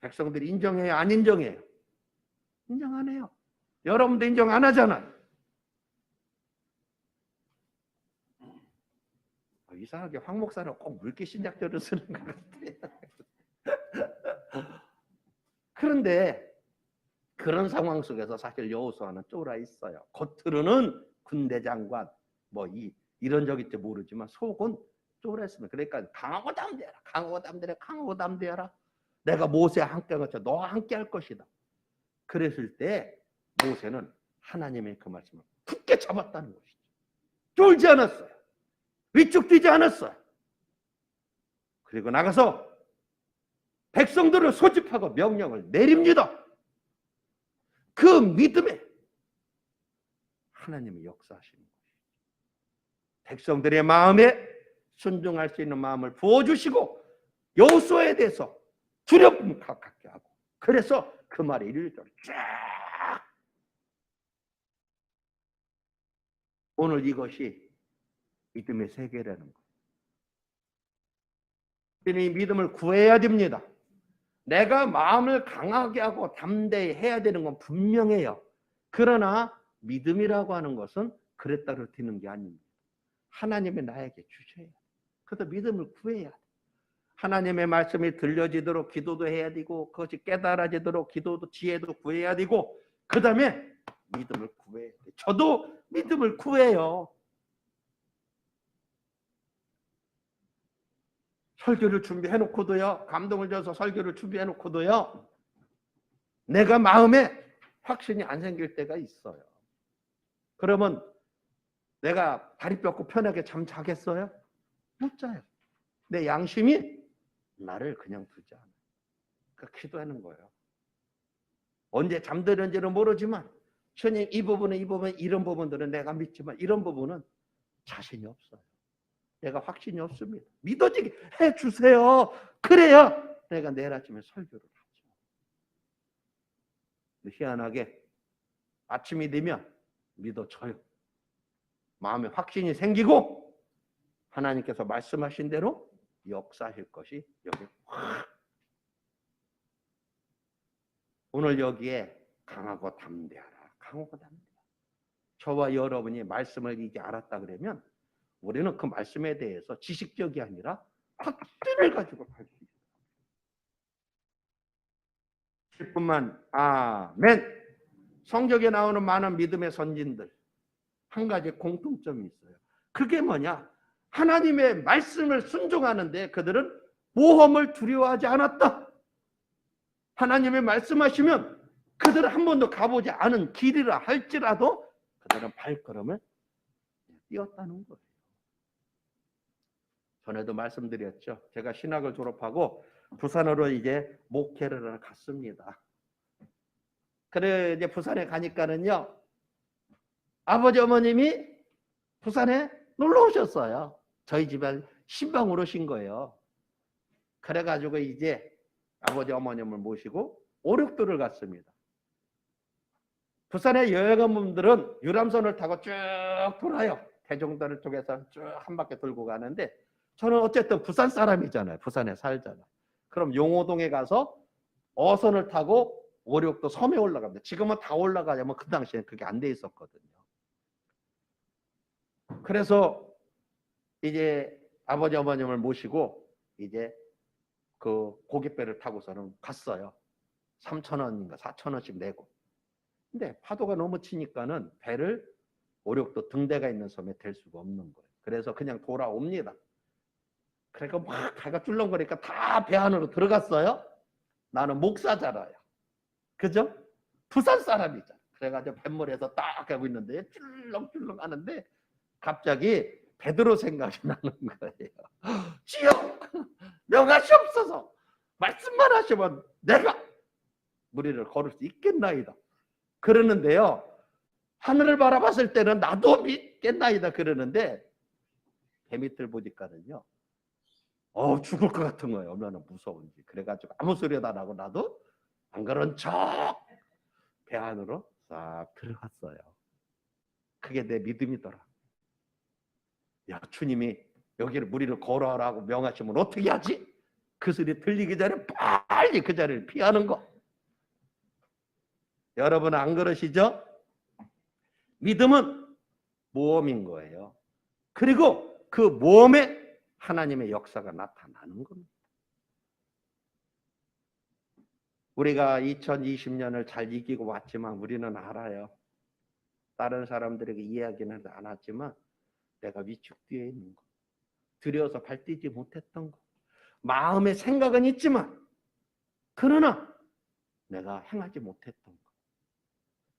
Speaker 2: 백성들이 인정해요, 안 인정해요? 인정 안 해요. 여러분도 인정 안 하잖아요. 이상하게 황 목사는 꼭 물기 신약절을 쓰는 것 같아요. 그런데 그런 상황 속에서 사실 여호수아는 쫄아 있어요. 겉으로는 군대장관 이런 적일지 모르지만 속은 쫄아 있습니다. 그러니까 강하고 담대하라, 강하고 담대하라, 강하고 담대하라. 내가 모세와 함께 같이 너와 함께 할 것이다. 그랬을 때 모세는 하나님의 그 말씀을 굳게 잡았다는 것이죠. 쫄지 않았어요. 위축되지 않았어요. 그리고 나가서 백성들을 소집하고 명령을 내립니다. 그 믿음에 하나님이 역사하시는 것이죠. 백성들의 마음에 순종할 수 있는 마음을 부어주시고 여호수아에 대해서 두렵음 갖게 하고, 그래서 그 말이 이루어져요. 쫙. 오늘 이것이 믿음의 세계라는 거예요. 우리는 이 믿음을 구해야 됩니다. 내가 마음을 강하게 하고 담대히 해야 되는 건 분명해요. 그러나 믿음이라고 하는 것은 그래 따로 되는 게 아닙니다. 하나님이 나에게 주셔야 돼. 그래서 믿음을 구해야 돼. 하나님의 말씀이 들려지도록 기도도 해야 되고, 그것이 깨달아지도록 기도도 지혜도 구해야 되고, 그 다음에 믿음을 구해야 돼. 저도 믿음을 구해요. 설교를 준비해놓고도요, 감동을 줘서 설교를 준비해놓고도요, 내가 마음에 확신이 안 생길 때가 있어요. 그러면 내가 다리 뻗고 편하게 잠 자겠어요? 못 자요. 내 양심이 나를 그냥 두지 않아요. 그러니까 기도하는 거예요. 언제 잠드는지는 모르지만, 주님 이 부분 이런 부분들은 내가 믿지만 이런 부분은 자신이 없어요. 내가 확신이 없습니다. 믿어지게 해주세요. 그래야 내가 내일 아침에 설교를 하죠. 희한하게 아침이 되면 믿어져요. 마음에 확신이 생기고 하나님께서 말씀하신 대로 역사하실 것이 여기 확. 오늘 여기에 강하고 담대하라. 강하고 담대하라. 저와 여러분이 말씀을 이제 알았다 그러면 우리는 그 말씀에 대해서 지식적이 아니라 확신을 가지고 갈 수 있어요. 10분만 아멘. 성경에 나오는 많은 믿음의 선진들 한 가지 공통점이 있어요. 그게 뭐냐? 하나님의 말씀을 순종하는데 그들은 모험을 두려워하지 않았다. 하나님의 말씀하시면 그들은 한 번도 가보지 않은 길이라 할지라도 그들은 발걸음을 띄었다는 거예요. 전에도 말씀드렸죠. 제가 신학을 졸업하고 부산으로 이제 목회를 갔습니다. 그래 이제 부산에 가니까는요, 아버지 어머님이 부산에 놀러 오셨어요. 저희 집에 신방으로 오신 거예요. 그래가지고 이제 아버지 어머님을 모시고 오륙도를 갔습니다. 부산의 여행 분들은 유람선을 타고 쭉 돌아요. 대종도를 쪽에서 쭉 한 바퀴 돌고 가는데, 저는 어쨌든 부산 사람이잖아요. 부산에 살잖아요. 그럼 용호동에 가서 어선을 타고 오륙도 섬에 올라갑니다. 지금은 다 올라가냐면 그 당시에는 그게 안 돼 있었거든요. 그래서 이제 아버지 어머님을 모시고 이제 그 고깃배를 타고서는 갔어요. 3,000원인가 4,000원씩 내고. 근데 파도가 너무 치니까는 배를 오륙도 등대가 있는 섬에 댈 수가 없는 거예요. 그래서 그냥 돌아옵니다. 그러니까 막 배가 출렁거리니까 다 배 안으로 들어갔어요. 나는 목사잖아요. 그죠? 부산 사람이잖아. 그래가지고 뱃머리에서 딱 가고 있는데 출렁출렁 하는데 갑자기 베드로 생각이 나는 거예요. 주여, 명하시옵소서. 말씀만 하시면 내가 무리를 걸을 수 있겠나이다. 그러는데요, 하늘을 바라봤을 때는 나도 믿겠나이다 그러는데 배 밑을 보니까는요, 죽을 것 같은 거예요. 얼마나 무서운지. 그래가지고 아무 소리도 안 하고 나도 안 그런 척 배 안으로 싹 들어갔어요. 그게 내 믿음이더라. 야, 주님이 여기를 무리를 걸어라고 명하시면 어떻게 하지? 그 소리 들리기 전에 빨리 그 자리를 피하는 거. 여러분 안 그러시죠? 믿음은 모험인 거예요. 그리고 그 모험에 하나님의 역사가 나타나는 겁니다. 우리가 2020년을 잘 이기고 왔지만 우리는 알아요. 다른 사람들에게 이야기는 안 하지만 내가 위축되어 있는 거, 두려워서 발뛰지 못했던 거, 마음의 생각은 있지만 그러나 내가 행하지 못했던 거,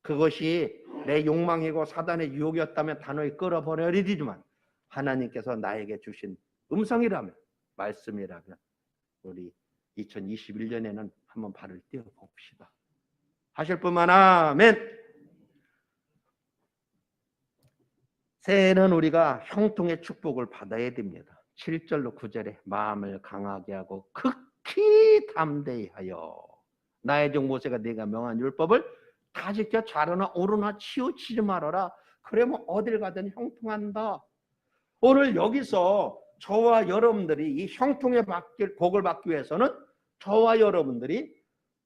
Speaker 2: 그것이 내 욕망이고 사단의 유혹이었다면 단호히 끌어버려야지만 하나님께서 나에게 주신 음성이라면, 말씀이라면 우리 2021년에는 한번 발을 떼어봅시다. 하실 분만 아멘. 새해는 우리가 형통의 축복을 받아야 됩니다. 7절로 9절에 마음을 강하게 하고 극히 담대히 하여 나의 종 모세가 네가 명한 율법을 다 지켜 좌로나 오로나 치우치지 말아라. 그러면 어딜 가든 형통한다. 오늘 여기서 저와 여러분들이 이 형통의 복을 받기 위해서는 저와 여러분들이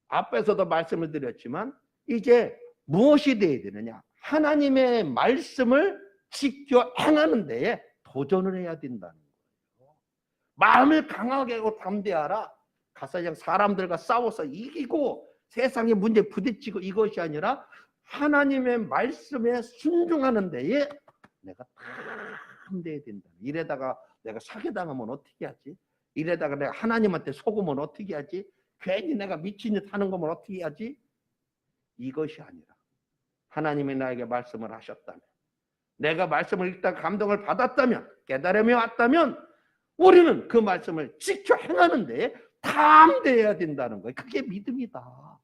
Speaker 2: 앞에서도 말씀을 드렸지만 이제 무엇이 되어야 되느냐? 하나님의 말씀을 지켜 행하는 데에 도전을 해야 된다는 거예요. 마음을 강하게 하고 담대하라. 가서 그냥 사람들과 싸워서 이기고 세상의 문제에 부딪히고 이것이 아니라 하나님의 말씀에 순종하는 데에 내가 담대해야 된다. 이래다가 내가 사기당하면 어떻게 하지? 이래다가 내가 하나님한테 속으면 어떻게 하지? 괜히 내가 미친 짓 하는 거면 어떻게 하지? 이것이 아니라 하나님이 나에게 말씀을 하셨다면, 내가 말씀을 읽다 감동을 받았다면, 깨달음이 왔다면 우리는 그 말씀을 지켜 행하는 데에 담대해야 된다는 거예요. 그게 믿음이다.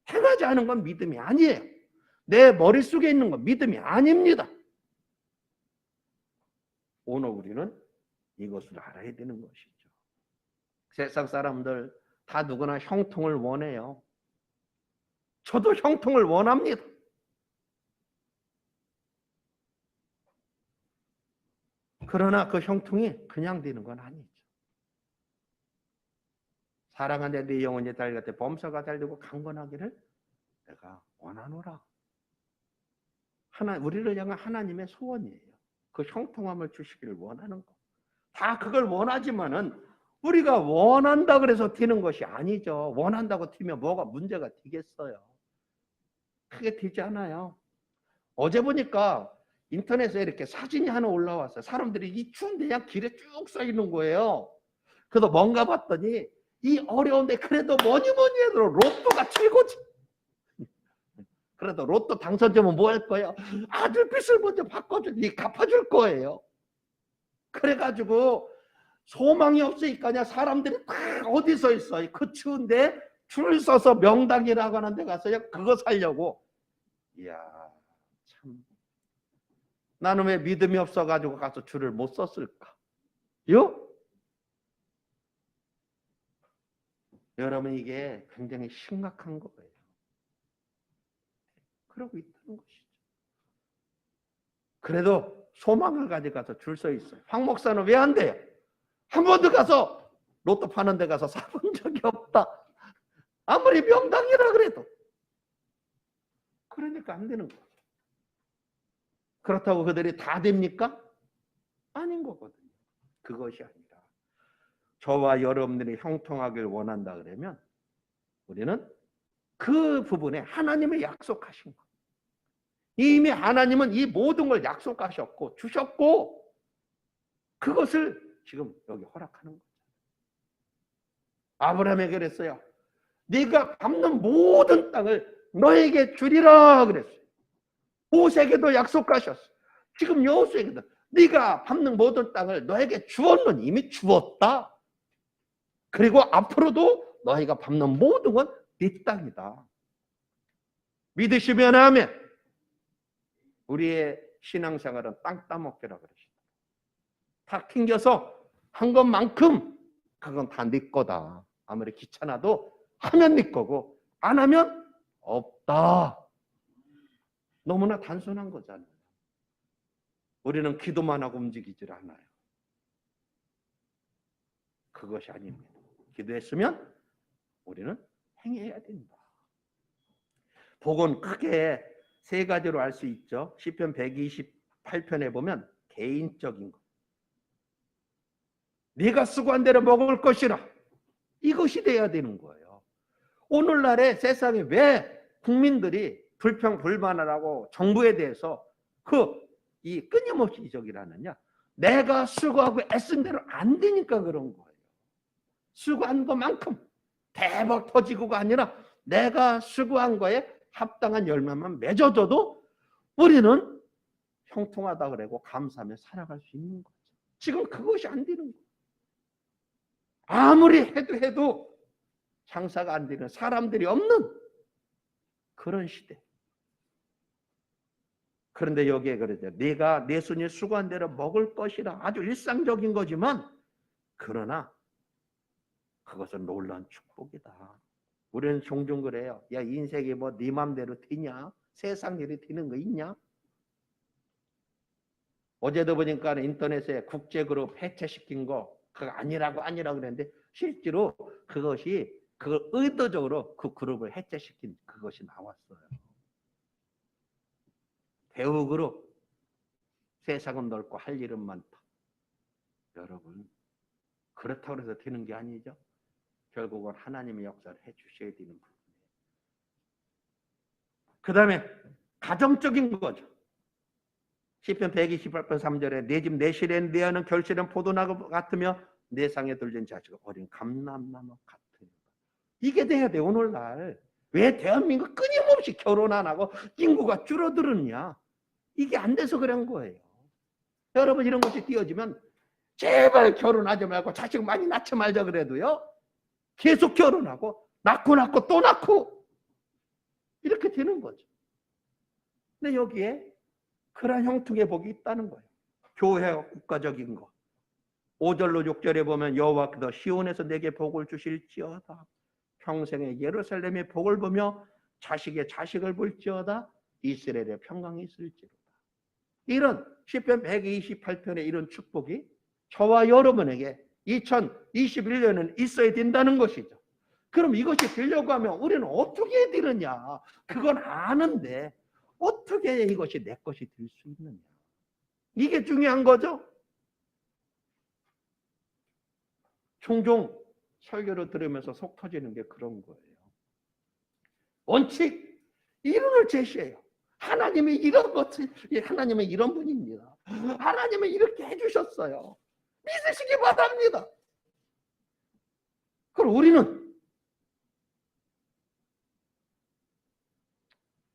Speaker 2: 행하지 않은 건 믿음이 아니에요. 내 머릿속에 있는 건 믿음이 아닙니다. 오늘 우리는 이것을 알아야 되는 것이죠. 세상 사람들 다 누구나 형통을 원해요. 저도 형통을 원합니다. 그러나 그 형통이 그냥 되는 건 아니죠. 사랑하는 내 영혼이 달같아 범사가 달되고 강건하기를 내가 원하노라. 우리를 향한 하나님의 소원이에요. 그 형통함을 주시기를 원하는 거. 다 그걸 원하지만은 우리가 원한다 그래서 되는 것이 아니죠. 원한다고 되면 뭐가 문제가 되겠어요. 크게 되지 않아요. 어제 보니까 인터넷에 이렇게 사진이 하나 올라왔어요. 사람들이 이 추운데 그냥 길에 쭉 서 있는 거예요. 그래서 뭔가 봤더니 이 어려운데 그래도 뭐니 해도 로또가 최고지. 그래도 로또 당선되면 뭐 할 거예요? 아들 빚을 먼저 갚아줄 거예요. 그래가지고 소망이 없으니까 그냥 사람들이 다 어디서 있어요? 그 추운데 줄 서서 명당이라고 하는 데 가서 그거 살려고. 이야, 참. 나는 왜 믿음이 없어가지고 가서 줄을 못 섰을까? 요? 여러분, 이게 굉장히 심각한 거예요. 그러고 있다는 것이죠. 그래도 소망을 가져가서 줄 서 있어요. 황 목사는 왜 안 돼요? 한 번도 가서 로또 파는 데 가서 사본 적이 없다. 아무리 명당이라 그래도. 그러니까 안 되는 거예요. 그렇다고 그들이 다 됩니까? 아닌 거거든요. 그것이 아니라 저와 여러분들이 형통하길 원한다 그러면 우리는 그 부분에 하나님의 약속하신 것. 이미 하나님은 이 모든 걸 약속하셨고 주셨고 그것을 지금 여기 허락하는 거죠. 아브라함에게 그랬어요. 네가 밟는 모든 땅을 너에게 주리라 그랬어요. 모세에게도 약속하셨어. 지금 여호수에게도 네가 밟는 모든 땅을 너에게 주었는 이미 주었다. 그리고 앞으로도 너희가 밟는 모든 건 네 땅이다. 믿으시면 아멘. 우리의 신앙생활은 땅 따먹기라 그러시다. 다 튕겨서 한 것만큼 그건 다 네 거다. 아무리 귀찮아도 하면 네 거고 안 하면 없다. 너무나 단순한 거잖아요. 우리는 기도만 하고 움직이질 않아요. 그것이 아닙니다. 기도했으면 우리는 행해야 된다. 복은 크게 세 가지로 알 수 있죠. 시편 128편에 보면 개인적인 것. 네가 수고한 대로 먹을 것이라. 이것이 돼야 되는 거예요. 오늘날의 세상에 왜 국민들이 불평불만을 하고 정부에 대해서 이 끊임없이 이적을 하느냐? 내가 수고하고 애쓴 대로 안 되니까 그런 거예요. 수고한 것만큼 대박 터지고가 아니라 내가 수고한 거에 합당한 열매만 맺어줘도 우리는 형통하다 그러고 감사하며 살아갈 수 있는 거죠. 지금 그것이 안 되는 거예요. 아무리 해도 장사가 안 되는 사람들이 없는 그런 시대. 그런데 여기에 그러죠. 네가 내 손이 수고한 대로 먹을 것이라. 아주 일상적인 거지만 그러나 그것은 놀라운 축복이다. 우리는 종종 그래요. 야, 인생이 뭐 네 맘대로 되냐? 세상 일이 되는 거 있냐? 어제도 보니까 인터넷에 국제그룹 해체시킨 거 그거 아니라고 그랬는데 실제로 그것이 그걸 의도적으로 그 그룹을 해체시킨 그것이 나왔어요. 대우그룹 세상은 넓고 할 일은 많다. 여러분 그렇다고 해서 되는 게 아니죠. 결국은 하나님의 역사를 해주셔야 되는 부분이에요. 그 다음에 가정적인 거죠. 시편 128편 3절에 내 집 내 실에 내 하는 결실은 포도나무 같으며 내 상에 들린 자식은 어린 감람나무 같으니. 이게 돼야 돼 오늘날. 왜 대한민국 끊임없이 결혼 안 하고 인구가 줄어들었냐. 이게 안 돼서 그런 거예요. 여러분 이런 것이 띄어지면 제발 결혼하지 말고 자식 많이 낳지 말자 그래도요. 계속 결혼하고 낳고 또 낳고 이렇게 되는 거죠. 근데 여기에 그런 형통의 복이 있다는 거예요. 교회와 국가적인 거. 5절로 6절에 보면 여호와께서 시온에서 내게 복을 주실지어다. 평생에 예루살렘의 복을 보며 자식의 자식을 볼지어다. 이스라엘의 평강이 있을지로다. 이런 시편 128편의 이런 축복이 저와 여러분에게 2021년은 있어야 된다는 것이죠. 그럼 이것이 되려고 하면 우리는 어떻게 해야 되느냐. 그건 아는데 어떻게 해야 이것이 내 것이 될 수 있느냐. 이게 중요한 거죠. 종종 설교를 들으면서 속 터지는 게 그런 거예요. 원칙, 이론을 제시해요. 하나님이 이런 것을, 하나님은 이런 분입니다. 하나님은 이렇게 해주셨어요. 믿으시기 바랍니다. 그럼 우리는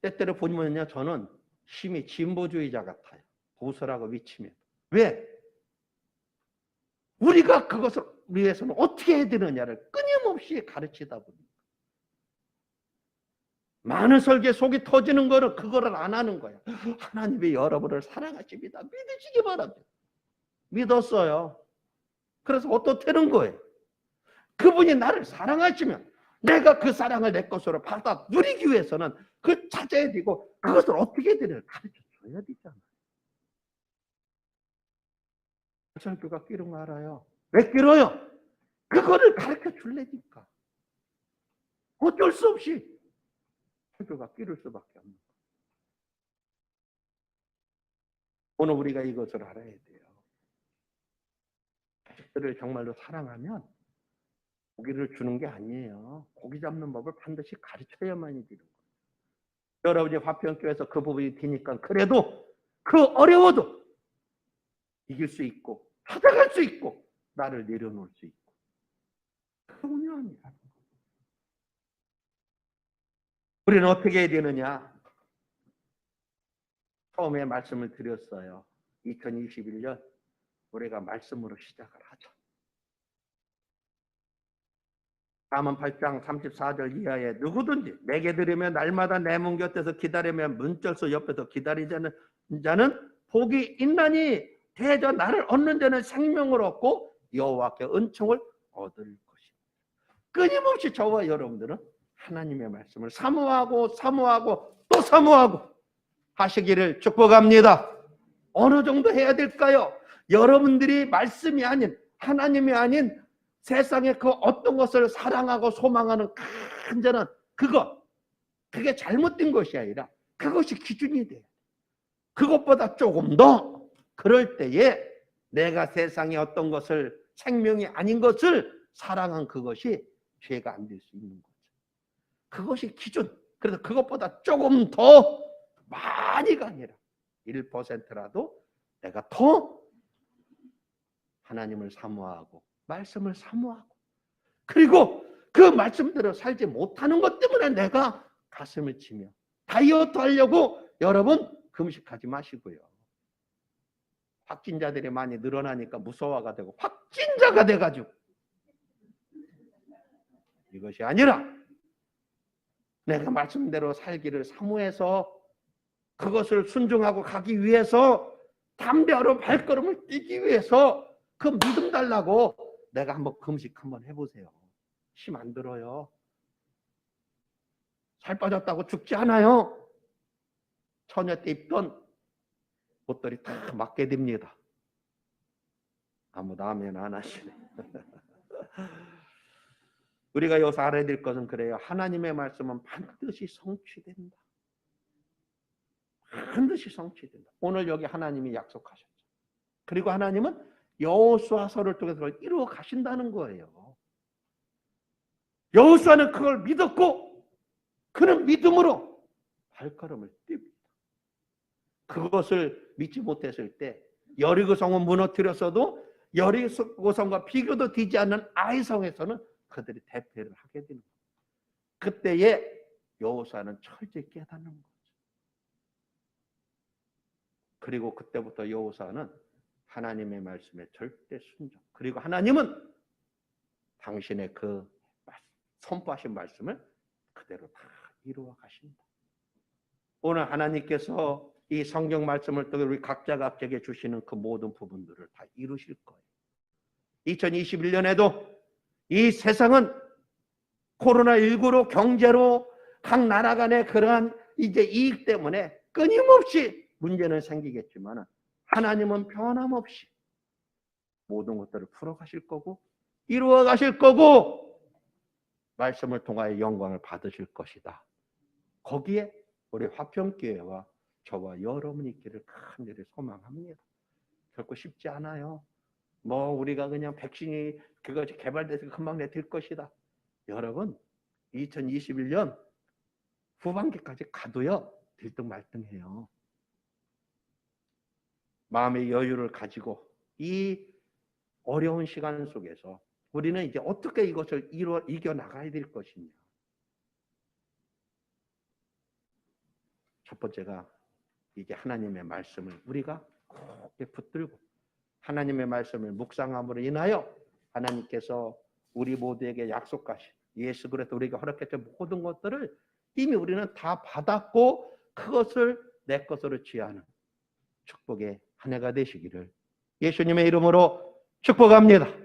Speaker 2: 때때로 보면요, 저는 심히 진보주의자 같아요. 보수라고 미치면. 왜? 우리가 그것을 위해서는 어떻게 해야 되느냐를 끊임없이 가르치다 보니까. 많은 설교에 속이 터지는 거는 그거를 안 하는 거예요. 하나님이 여러분을 사랑하십니다. 믿으시기 바랍니다. 믿었어요. 그래서 어떻다는 거예요? 그분이 나를 사랑하시면 내가 그 사랑을 내 것으로 받아 누리기 위해서는 그 찾아야 되고 그것을 어떻게 해야 되는지 가르쳐 줘야 되잖아요. 설교가 끼는 거 알아요. 왜 끼어요? 그거를 가르쳐 줄래니까. 어쩔 수 없이 설교가 끼를 수밖에 없는 거예요. 오늘 우리가 이것을 알아야 돼요. 자식들을 정말로 사랑하면 고기를 주는 게 아니에요. 고기 잡는 법을 반드시 가르쳐야만이 되는 거예요. 여러분이 화평교회에서 그 부분이 되니까 그래도 그 어려워도 이길 수 있고 찾아갈 수 있고 나를 내려놓을 수 있고 그 운명이야. 우리는 어떻게 해야 되느냐? 처음에 말씀을 드렸어요. 2021년 우리가 말씀으로 시작을 하자. 잠언 8장 34절 이하에 누구든지 내게 들으면 날마다 내 문 곁에서 기다리면 문절서 옆에서 기다리자는 자는 복이 있나니 대저 나를 얻는 자는 생명을 얻고 여호와께 은총을 얻을 것입니다. 끊임없이 저와 여러분들은 하나님의 말씀을 사모하고 또 사모하고 하시기를 축복합니다. 어느 정도 해야 될까요? 여러분들이 말씀이 아닌 하나님이 아닌 세상에 그 어떤 것을 사랑하고 소망하는 간절한 그게 잘못된 것이 아니라 그것이 기준이 돼요. 그것보다 조금 더 그럴 때에 내가 세상에 어떤 것을 생명이 아닌 것을 사랑한 그것이 죄가 안 될 수 있는 거죠. 그것이 기준. 그래서 그것보다 조금 더 많이가 아니라 1%라도 내가 더 하나님을 사모하고 말씀을 사모하고 그리고 그 말씀대로 살지 못하는 것 때문에 내가 가슴을 치며 다이어트 하려고 여러분 금식하지 마시고요. 확진자들이 많이 늘어나니까 무서워가 되고 확진자가 돼가지고 이것이 아니라 내가 말씀대로 살기를 사모해서 그것을 순종하고 가기 위해서 담대하러 발걸음을 뛰기 위해서 그 믿음 달라고 내가 한번 금식 한번 해보세요. 힘 안 들어요. 살 빠졌다고 죽지 않아요. 처녀 때 입던 옷들이 다 맞게 됩니다. 아무도 아멘 안 하시네. 우리가 여기서 알아야 될 것은 그래요. 하나님의 말씀은 반드시 성취된다. 반드시 성취된다. 오늘 여기 하나님이 약속하셨죠. 그리고 하나님은 여호수아서를 통해서 이루어 가신다는 거예요. 여호수아는 그걸 믿었고 그는 믿음으로 발걸음을 띱니다. 그것을 믿지 못했을 때 여리고 성은 무너뜨렸어도 여리고 성과 비교도 되지 않는 아이성에서는 그들이 대패를 하게 되는 거예요. 그때에 여호수아는 철저히 깨닫는 거죠. 그리고 그때부터 여호수아는 하나님의 말씀에 절대 순종. 그리고 하나님은 당신의 그 선포하신 말씀을 그대로 다 이루어 가신다. 오늘 하나님께서 이 성경 말씀을 통해 우리 각자에게 주시는 그 모든 부분들을 다 이루실 거예요. 2021년에도 이 세상은 코로나19로 경제로 각 나라 간의 그러한 이제 이익 때문에 끊임없이 문제는 생기겠지만 하나님은 변함없이 모든 것들을 풀어가실 거고 이루어 가실 거고 말씀을 통하여 영광을 받으실 것이다. 거기에 우리 화평교회와 저와 여러분이 있기를 간절히 소망합니다. 결코 쉽지 않아요. 뭐 우리가 그냥 백신이 그것이 개발돼서 금방 될 것이다. 여러분 2021년 후반기까지 가도요 들뜬말뜬해요. 마음의 여유를 가지고 이 어려운 시간 속에서 우리는 이제 어떻게 이것을 이겨나가야 될 것이냐. 첫 번째가 이게 하나님의 말씀을 우리가 굳게 붙들고 하나님의 말씀을 묵상함으로 인하여 하나님께서 우리 모두에게 약속하신 예수 그리스도 우리가 허락했던 모든 것들을 이미 우리는 다 받았고 그것을 내 것으로 취하는 축복의 한 해가 되시기를 예수님의 이름으로 축복합니다.